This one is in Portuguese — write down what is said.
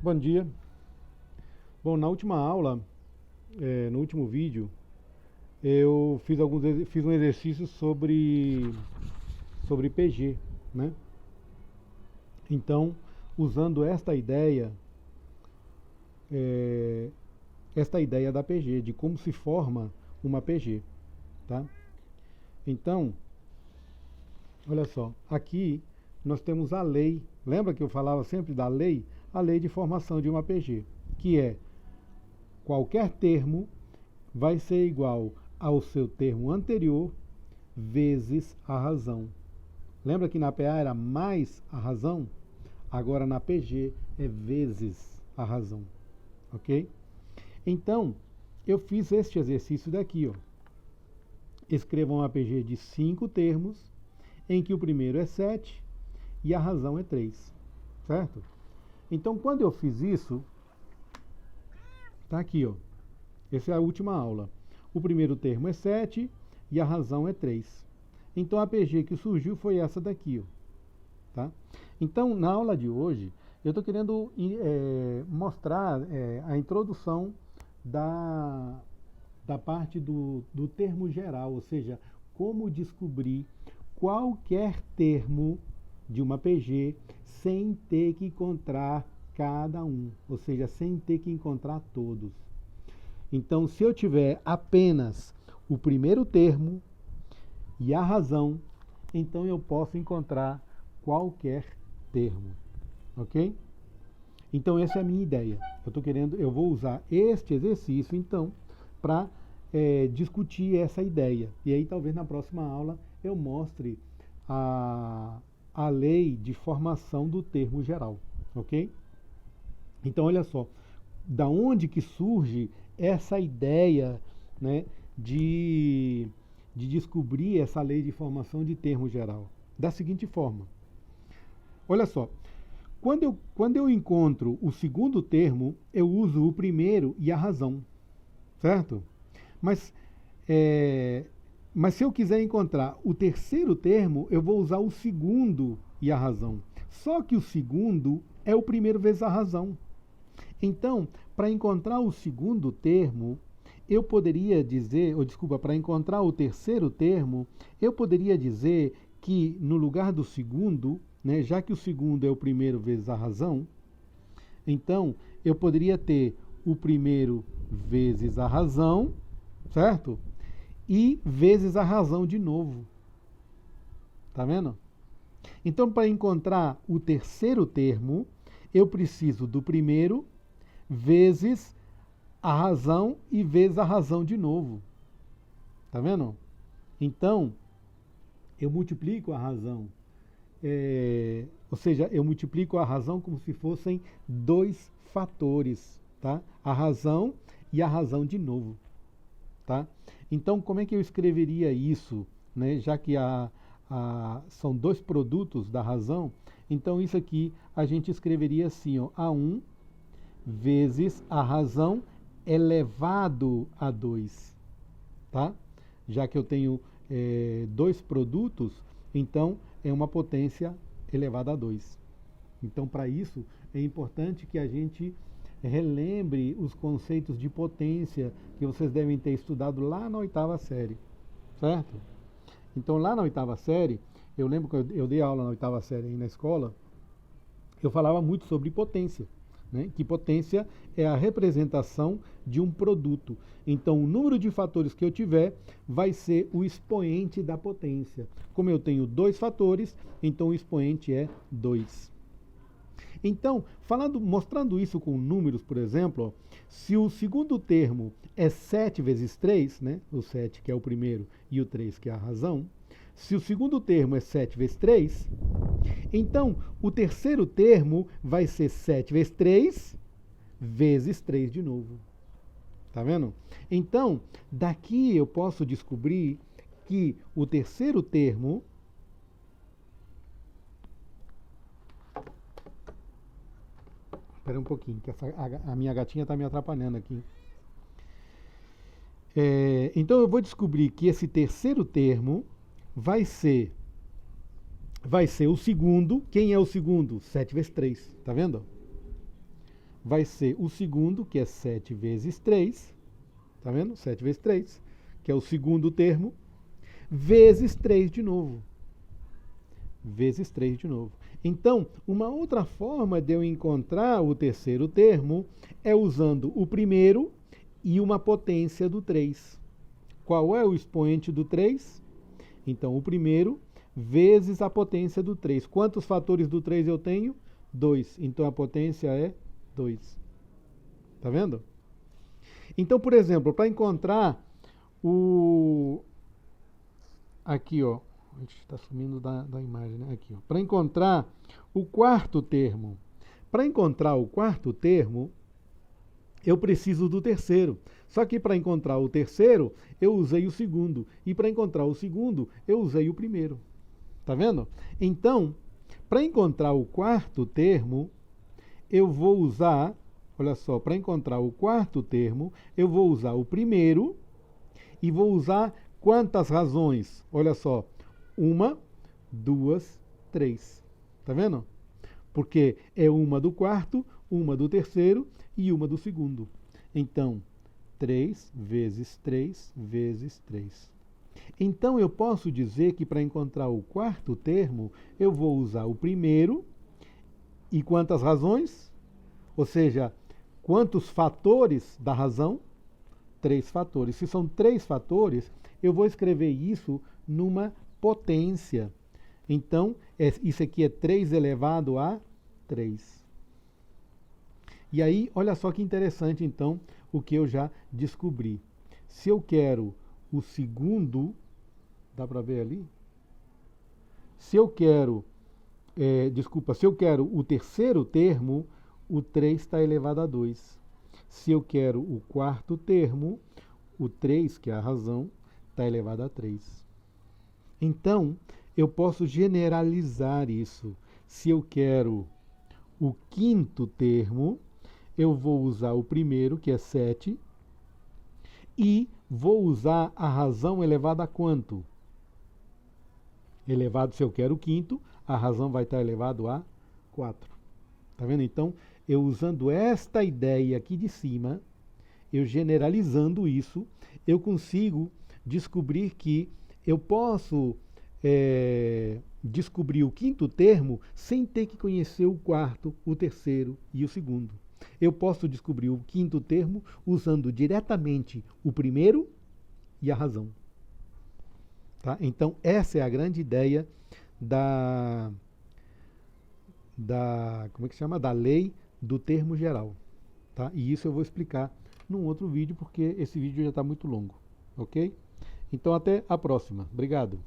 Bom dia. Bom, na última aula, no último vídeo, eu fiz um exercício sobre PG, né? Então, usando é, esta ideia da PG, de como se forma uma PG, tá? Então, olha só, aqui nós temos a lei. Lembra que eu falava sempre da lei? A lei de formação de uma PG, que é qualquer termo vai ser igual ao seu termo anterior vezes a razão. Lembra que na PA era mais a razão? Agora na PG é vezes a razão, ok? Então, eu fiz este exercício daqui, ó. Escreva uma PG de 5 termos, em que o primeiro é 7 e a razão é 3, certo? Então, quando eu fiz isso, tá aqui, ó. Essa é a última aula. O primeiro termo é 7 e a razão é 3. Então, a PG que surgiu foi essa daqui, ó. Tá? Então, na aula de hoje, eu estou querendo mostrar a introdução da parte do termo geral, ou seja, como descobrir qualquer termo de uma PG sem ter que encontrar cada um, ou seja, sem ter que encontrar todos. Então, se eu tiver apenas o primeiro termo e a razão, então eu posso encontrar qualquer termo, ok? Então, essa é a minha ideia. Eu vou usar este exercício, então, para discutir essa ideia. E aí, talvez na próxima aula eu mostre a lei de formação do termo geral, ok? Então, olha só, da onde que surge essa ideia, né, de descobrir essa lei de formação de termo geral? Da seguinte forma, olha só, quando eu encontro o segundo termo, eu uso o primeiro e a razão, certo? Mas, mas se eu quiser encontrar o terceiro termo, eu vou usar o segundo e a razão. Só que o segundo é o primeiro vezes a razão. Então, para encontrar o segundo termo, eu poderia dizer, para encontrar o terceiro termo, eu poderia dizer que no lugar do segundo, né, já que o segundo é o primeiro vezes a razão, então eu poderia ter o primeiro vezes a razão, certo? E vezes a razão de novo. Tá vendo? Então, para encontrar o terceiro termo, eu preciso do primeiro vezes a razão e vezes a razão de novo. Tá vendo? Então, eu multiplico a razão. Ou seja, eu multiplico a razão como se fossem dois fatores, tá? A razão e a razão de novo, tá? Então, como é que eu escreveria isso, né? Já que são dois produtos da razão, então isso aqui a gente escreveria assim, ó, A1 vezes a razão elevado a 2, tá? Já que eu tenho dois produtos, então é uma potência elevada a 2. Então, para isso, é importante que a gente relembre os conceitos de potência que vocês devem ter estudado lá na 8ª série, certo? Então, lá na 8ª série, eu lembro que eu dei aula na 8ª série aí na escola, eu falava muito sobre potência, né? Que potência é a representação de um produto. Então, o número de fatores que eu tiver vai ser o expoente da potência. Como eu tenho dois fatores, então o expoente é 2. Então, mostrando isso com números, por exemplo, ó, se o segundo termo é 7 vezes 3, né? O 7 que é o primeiro e o 3 que é a razão, se o segundo termo é 7 vezes 3, então o terceiro termo vai ser 7 vezes 3 vezes 3 de novo. Tá vendo? Então, daqui eu posso descobrir que o terceiro termo espera um pouquinho, que a minha gatinha está me atrapalhando aqui. Então eu vou descobrir que esse terceiro termo vai ser o segundo. Quem é o segundo? 7 vezes 3, tá vendo? vai ser o segundo, que é 7 vezes 3, tá vendo? 7 vezes 3, que é o segundo termo, vezes 3 de novo. Vezes 3 de novo. Então, uma outra forma de eu encontrar o terceiro termo é usando o primeiro e uma potência do 3. Qual é o expoente do 3? Então, o primeiro vezes a potência do 3. Quantos fatores do 3 eu tenho? 2. Então, a potência é 2. Tá vendo? Então, por exemplo, para encontrar o... Aqui, ó. A gente está sumindo da imagem, né? Aqui, ó. Para encontrar o quarto termo. Para encontrar o quarto termo, eu preciso do terceiro. Só que para encontrar o terceiro, eu usei o segundo. E para encontrar o segundo, eu usei o primeiro. Tá vendo? Então, para encontrar o quarto termo, eu vou usar, olha só, para encontrar o quarto termo, eu vou usar o primeiro e vou usar quantas razões? Olha só, 1, 2, 3. Tá vendo? Porque é uma do quarto, uma do terceiro e uma do segundo. Então, 3 vezes 3 vezes 3. Então, eu posso dizer que para encontrar o quarto termo, eu vou usar o primeiro e quantas razões? Ou seja, quantos fatores da razão? 3 fatores. Se são 3 fatores, eu vou escrever isso numa potência. Então, isso aqui é 3 elevado a 3. E aí, olha só que interessante, então, o que eu já descobri. Se eu quero o segundo, dá para ver ali? Se eu quero, se eu quero o terceiro termo, o 3 está elevado a 2. Se eu quero o quarto termo, o 3, que é a razão, está elevado a 3. Então, eu posso generalizar isso. Se eu quero o quinto termo, eu vou usar o primeiro, que é 7, e vou usar a razão elevada a quanto? Elevado, se eu quero o quinto, a razão vai estar elevado a 4. Tá vendo? Então, eu usando esta ideia aqui de cima, eu generalizando isso, eu consigo descobrir que eu posso descobrir o quinto termo sem ter que conhecer o quarto, o terceiro e o segundo. Eu posso descobrir o quinto termo usando diretamente o primeiro e a razão. Tá? Então, essa é a grande ideia como é que chama? Da lei do termo geral. Tá? E isso eu vou explicar num outro vídeo, porque esse vídeo já está muito longo. Ok? Então, até a próxima. Obrigado.